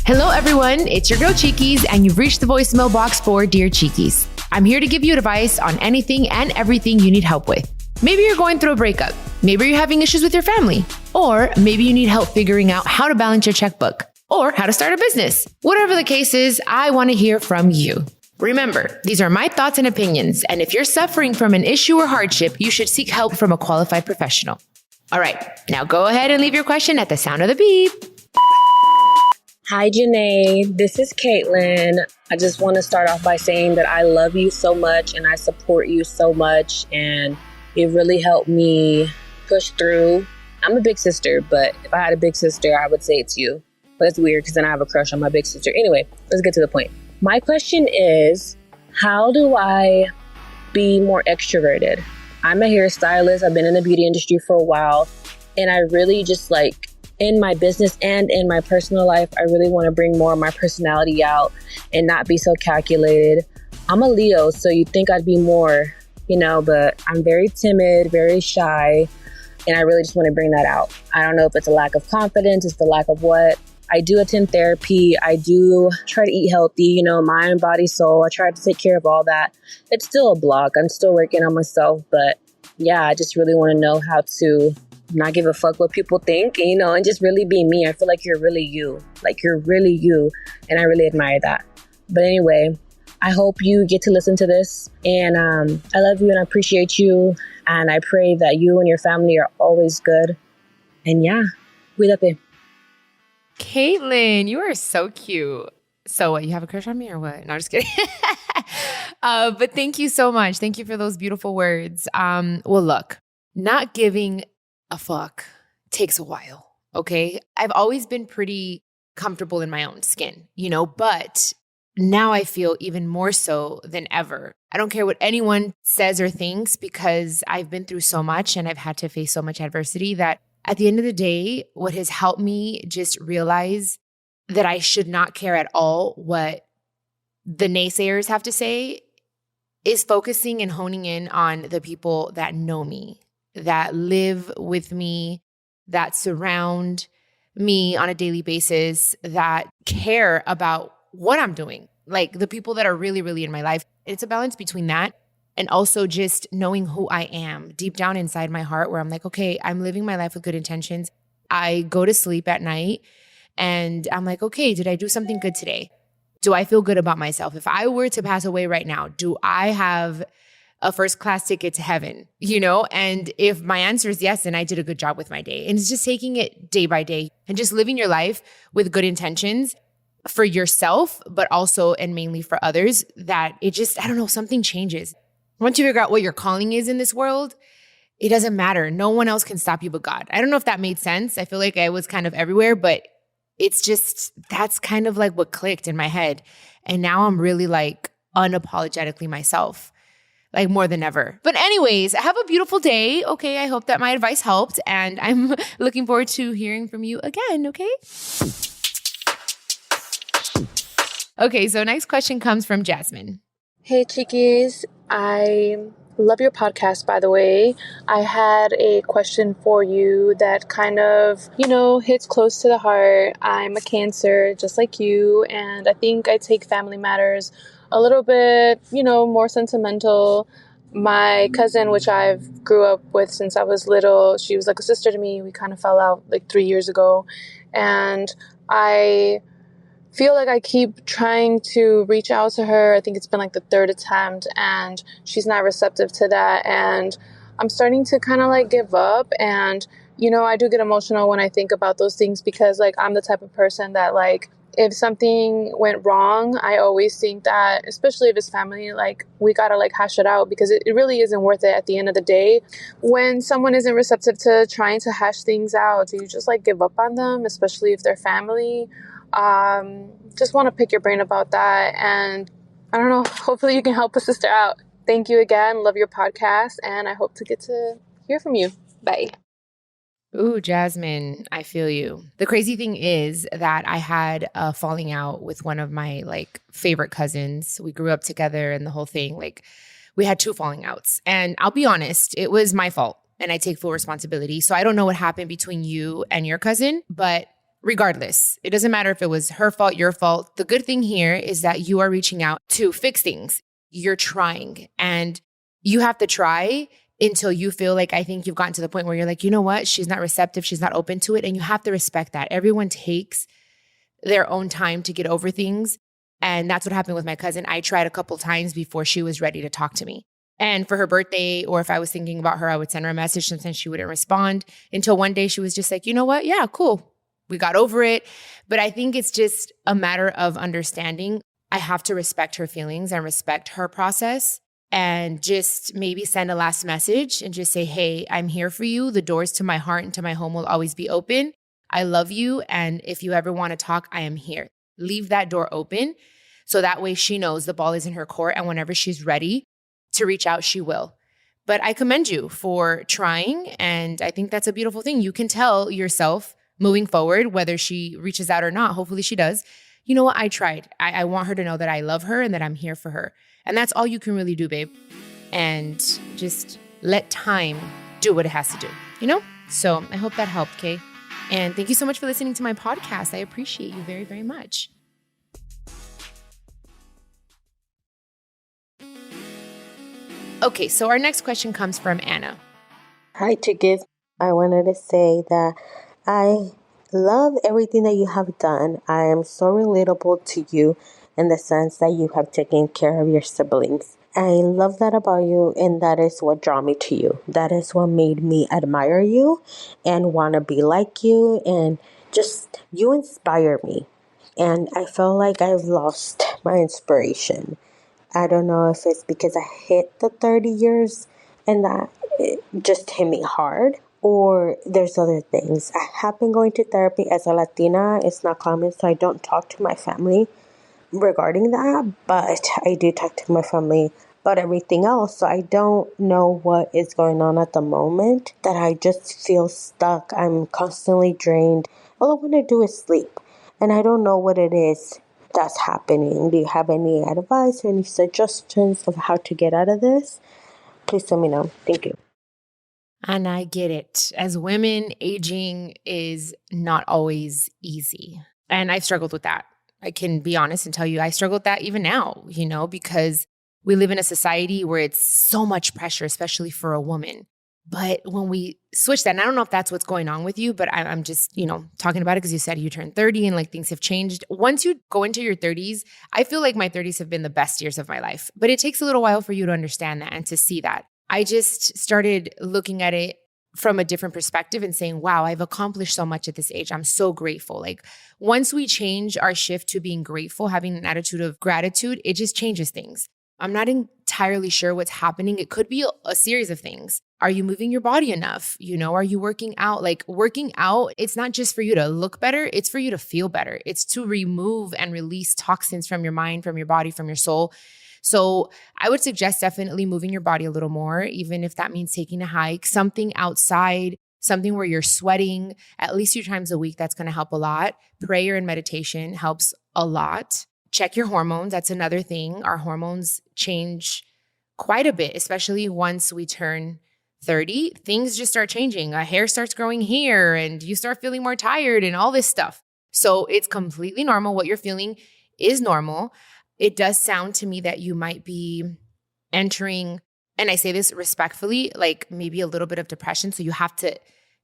Hello, everyone. It's your girl Chiquis, and you've reached the voicemail box for Dear Chiquis. I'm here to give you advice on anything and everything you need help with. Maybe you're going through a breakup. Maybe you're having issues with your family. Or maybe you need help figuring out how to balance your checkbook or how to start a business. Whatever the case is, I want to hear from you. Remember, these are my thoughts and opinions, and if you're suffering from an issue or hardship, you should seek help from a qualified professional. All right, now go ahead and leave your question at the sound of the beep. Hi, Janae. This is Kaitlynn. I just want to start off by saying that I love you so much and I support you so much. And it really helped me push through. I'm a big sister, but if I had a big sister, I would say it's you. But it's weird because then I have a crush on my big sister. Anyway, let's get to the point. My question is, how do I be more extroverted? I'm a hairstylist. I've been in the beauty industry for a while. And I really just in my business and in my personal life, I really want to bring more of my personality out and not be so calculated. I'm a Leo, so you'd think I'd be more, but I'm very timid, very shy, and I really just want to bring that out. I don't know if it's a lack of confidence, it's the lack of what. I do attend therapy. I do try to eat healthy, mind, body, soul. I try to take care of all that. It's still a block. I'm still working on myself, but yeah, I just really want to know how to not give a fuck what people think, and just really be me. I feel like you're really you. You're really you. And I really admire that. But anyway, I hope you get to listen to this. And I love you and I appreciate you. And I pray that you and your family are always good. And yeah, cuídate. Kaitlynn, you are so cute. So what, you have a crush on me or what? No, I'm just kidding. But thank you so much. Thank you for those beautiful words. Well, look, not giving a fuck takes a while, okay? I've always been pretty comfortable in my own skin, but now I feel even more so than ever. I don't care what anyone says or thinks because I've been through so much and I've had to face so much adversity that at the end of the day, what has helped me just realize that I should not care at all what the naysayers have to say is focusing and honing in on the people that know me, that live with me, that surround me on a daily basis, that care about what I'm doing, the people that are really, really in my life. It's a balance between that and also just knowing who I am deep down inside my heart where I'm okay, I'm living my life with good intentions. I go to sleep at night and I'm okay, did I do something good today? Do I feel good about myself? If I were to pass away right now, do I have a first class ticket to heaven, And if my answer is yes, then I did a good job with my day. And it's just taking it day by day and just living your life with good intentions for yourself, but also and mainly for others, that it just, I don't know, something changes. Once you figure out what your calling is in this world, it doesn't matter. No one else can stop you but God. I don't know if that made sense. I feel like I was kind of everywhere, but it's just, that's kind of what clicked in my head. And now I'm really unapologetically myself. More than ever. But anyways, have a beautiful day. Okay, I hope that my advice helped. And I'm looking forward to hearing from you again, okay? Okay, so next question comes from Jasmine. Hey, Chiquis. I love your podcast, by the way. I had a question for you that kind of, hits close to the heart. I'm a Cancer, just like you. And I think I take family matters a little bit, more sentimental. My cousin, which I've grew up with since I was little, she was like a sister to me. We kind of fell out 3 years ago. And I feel like I keep trying to reach out to her. I think it's been the third attempt and she's not receptive to that. And I'm starting to kind of give up. And, I do get emotional when I think about those things because I'm the type of person that if something went wrong, I always think that, especially if it's family, we gotta hash it out because it really isn't worth it at the end of the day. When someone isn't receptive to trying to hash things out, do you just give up on them, especially if they're family? Just want to pick your brain about that. And I don't know, hopefully you can help a sister out. Thank you again. Love your podcast. And I hope to get to hear from you. Bye. Ooh, Jasmine, I feel you. The crazy thing is that I had a falling out with one of my favorite cousins. We grew up together and the whole thing, we had 2 falling outs. And I'll be honest, it was my fault and I take full responsibility. So I don't know what happened between you and your cousin, but regardless. It doesn't matter if it was her fault, your fault. The good thing here is that you are reaching out to fix things. You're trying, and you have to try until you feel like, I think you've gotten to the point where you're like, you know what? She's not receptive. She's not open to it. And you have to respect that. Everyone takes their own time to get over things. And that's what happened with my cousin. I tried a couple times before she was ready to talk to me. And for her birthday, or if I was thinking about her, I would send her a message. Sometimes she wouldn't respond until one day she was just like, you know what? Yeah, cool. We got over it. But I think it's just a matter of understanding. I have to respect her feelings and respect her process, and just maybe send a last message and just say, hey, I'm here for you. The doors to my heart and to my home will always be open. I love you. And if you ever want to talk, I am here. Leave that door open. So that way she knows the ball is in her court. And whenever she's ready to reach out, she will. But I commend you for trying. And I think that's a beautiful thing. You can tell yourself moving forward, whether she reaches out or not, hopefully she does. You know what? I tried. I want her to know that I love her and that I'm here for her. And that's all you can really do, babe. And just let time do what it has to do, you know? So I hope that helped, Kay. And thank you so much for listening to my podcast. I appreciate you very, very much. Okay, so our next question comes from Anna. Hi, Chiquis. I wanted to say that I love everything that you have done. I am so relatable to you in the sense that you have taken care of your siblings. I love that about you, and that is what drew me to you. That is what made me admire you and want to be like you, and just you inspire me. And I feel like I've lost my inspiration. I don't know if it's because I hit the 30 years and that it just hit me hard, or there's other things. I have been going to therapy. As a Latina, it's not common, so I don't talk to my family regarding that, but I do talk to my family about everything else. So I don't know what is going on at the moment, that I just feel stuck. I'm constantly drained. All I want to do is sleep, and I don't know what it is that's happening. Do you have any advice or any suggestions of how to get out of this? Please let me know. Thank you. And I get it. As women, aging is not always easy. And I've struggled with that. I can be honest and tell you I struggle with that even now, you know, because we live in a society where it's so much pressure, especially for a woman. But when we switch that, and I don't know if that's what's going on with you, but I'm just, you know, talking about it because you said you turned 30 and like things have changed. Once you go into your 30s, I feel like my 30s have been the best years of my life. But it takes a little while for you to understand that and to see that. I just started looking at it from a different perspective and saying, wow, I've accomplished so much at this age. I'm so grateful. Like once we change our shift to being grateful, having an attitude of gratitude, it just changes things. I'm not entirely sure what's happening. It could be a series of things. Are you moving your body enough? You know, are you working out? Like working out, it's not just for you to look better. It's for you to feel better. It's to remove and release toxins from your mind, from your body, from your soul. So I would suggest definitely moving your body a little more, even if that means taking a hike, something outside, something where you're sweating at least 2 times a week. That's going to help a lot. Prayer and meditation helps a lot. Check your hormones. That's another thing. Our hormones change quite a bit, especially once we turn 30. Things just start changing. Hair starts growing here and you start feeling more tired and all this stuff. So it's completely normal. What you're feeling is normal. It does sound to me that you might be entering, and I say this respectfully, like maybe a little bit of depression. So you have to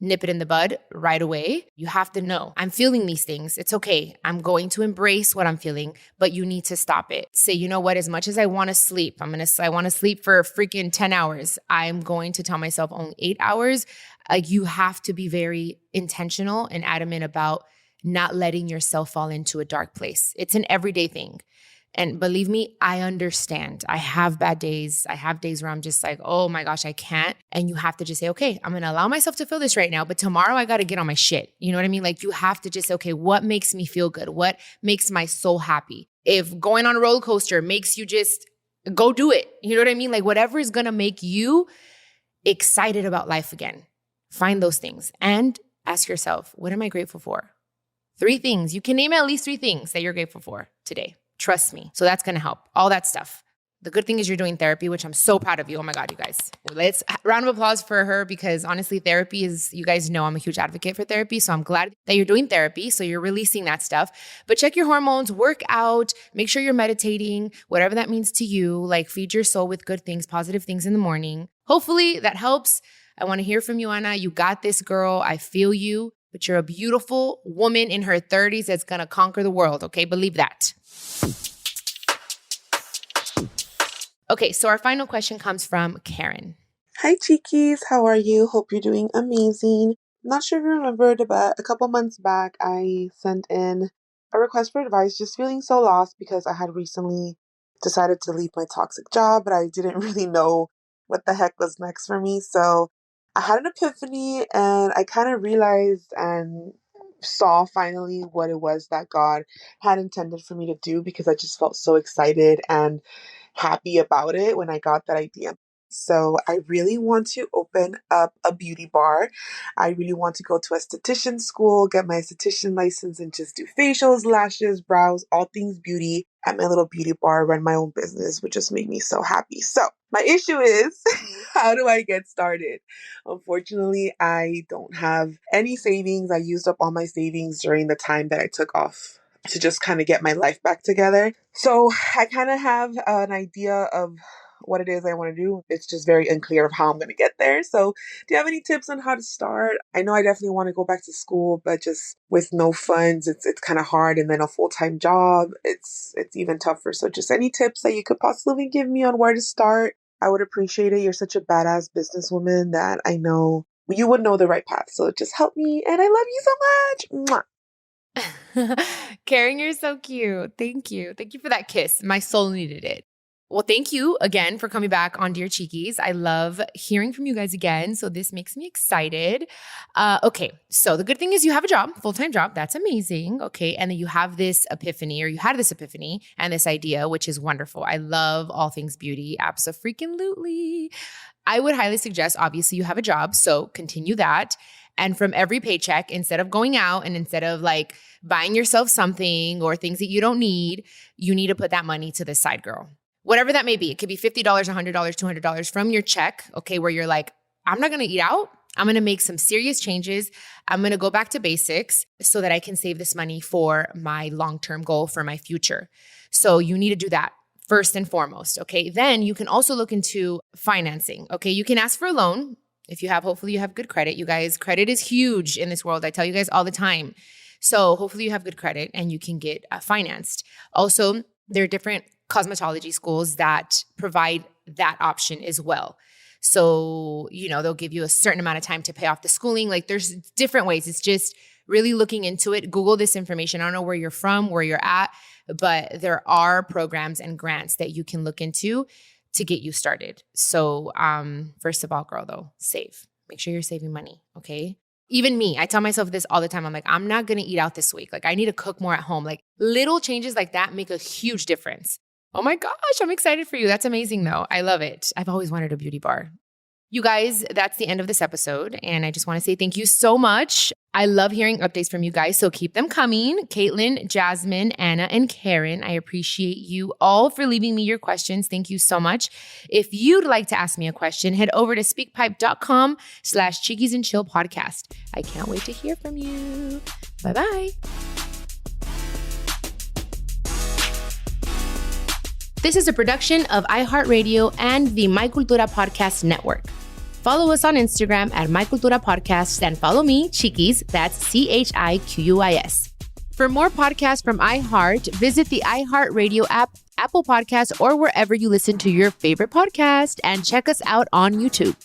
nip it in the bud right away. You have to know, I'm feeling these things. It's okay. I'm going to embrace what I'm feeling, but you need to stop it. Say, you know what, as much as I want to sleep, I want to sleep for freaking 10 hours. I'm going to tell myself only 8 hours. Like you have to be very intentional and adamant about not letting yourself fall into a dark place. It's an everyday thing. And believe me, I understand. I have bad days. I have days where I'm just like, oh my gosh, I can't. And you have to just say, okay, I'm going to allow myself to feel this right now, but tomorrow I got to get on my shit. You know what I mean? Like you have to just say, okay, what makes me feel good? What makes my soul happy? If going on a roller coaster makes you just go do it. You know what I mean? Like whatever is going to make you excited about life again. Find those things and ask yourself, what am I grateful for? 3 things. You can name at least 3 things that you're grateful for today. Trust me. So that's going to help. All that stuff. The good thing is you're doing therapy, which I'm so proud of you. Oh my God, you guys. Let's round of applause for her because honestly, therapy is, you guys know I'm a huge advocate for therapy. So I'm glad that you're doing therapy. So you're releasing that stuff. But check your hormones, work out, make sure you're meditating, whatever that means to you. Like feed your soul with good things, positive things in the morning. Hopefully that helps. I want to hear from you, Ana. You got this, girl. I feel you. But you're a beautiful woman in her 30s that's going to conquer the world. Okay, believe that. Okay, so our final question comes from Karen. Hi, Chiquis. How are you? Hope you're doing amazing. I'm not sure if you remembered, but a couple months back, I sent in a request for advice, just feeling so lost because I had recently decided to leave my toxic job, but I didn't really know what the heck was next for me. So I had an epiphany and I kind of realized and saw finally what it was that God had intended for me to do because I just felt so excited and happy about it when I got that idea. So I really want to open up a beauty bar. I really want to go to a esthetician school, get my esthetician license and just do facials, lashes, brows, all things beauty at my little beauty bar, run my own business, would just make me so happy. So my issue is, how do I get started? Unfortunately, I don't have any savings. I used up all my savings during the time that I took off to just kind of get my life back together. So I kind of have an idea of what it is I want to do. It's just very unclear of how I'm going to get there. So do you have any tips on how to start? I know I definitely want to go back to school, but just with no funds, it's kind of hard. And then a full-time job, it's even tougher. So just any tips that you could possibly give me on where to start, I would appreciate it. You're such a badass businesswoman that I know you would know the right path. So just help me. And I love you so much. Mwah. Karen, you're so cute. Thank you. Thank you for that kiss. My soul needed it. Well, thank you again for coming back on Dear Chiquis. I love hearing from you guys again. So this makes me excited. Okay. So the good thing is you have a job, full-time job. That's amazing. Okay. And then you have this epiphany, or you had this epiphany and this idea, which is wonderful. I love all things beauty. Abso-freaking-lutely. I would highly suggest, obviously you have a job. So continue that. And from every paycheck, instead of going out and instead of like buying yourself something or things that you don't need, you need to put that money to the side, girl. Whatever that may be. It could be $50, $100, $200 from your check, okay, where you're like, I'm not going to eat out. I'm going to make some serious changes. I'm going to go back to basics so that I can save this money for my long-term goal for my future. So you need to do that first and foremost, okay? Then you can also look into financing, okay? You can ask for a loan if you have, hopefully you have good credit. You guys, credit is huge in this world. I tell you guys all the time. So hopefully you have good credit and you can get financed. Also, there are different cosmetology schools that provide that option as well. So, they'll give you a certain amount of time to pay off the schooling. Like there's different ways. It's just really looking into it. Google this information. I don't know where you're from, where you're at, but there are programs and grants that you can look into to get you started. So, first of all, girl, though, save. Make sure you're saving money, okay? Even me, I tell myself this all the time. I'm like, I'm not going to eat out this week. Like I need to cook more at home. Like little changes like that make a huge difference. Oh my gosh, I'm excited for you. That's amazing though. I love it. I've always wanted a beauty bar. You guys, that's the end of this episode. And I just want to say thank you so much. I love hearing updates from you guys, so keep them coming. Kaitlynn, Jasmine, Anna, and Karen, I appreciate you all for leaving me your questions. Thank you so much. If you'd like to ask me a question, head over to speakpipe.com/Chiquis and Chill podcast. I can't wait to hear from you. Bye-bye. This is a production of iHeartRadio and the My Cultura Podcast Network. Follow us on Instagram at My Cultura Podcast and follow me, Chiquis, that's CHIQUIS. For more podcasts from iHeart, visit the iHeartRadio app, Apple Podcasts, or wherever you listen to your favorite podcast, and check us out on YouTube.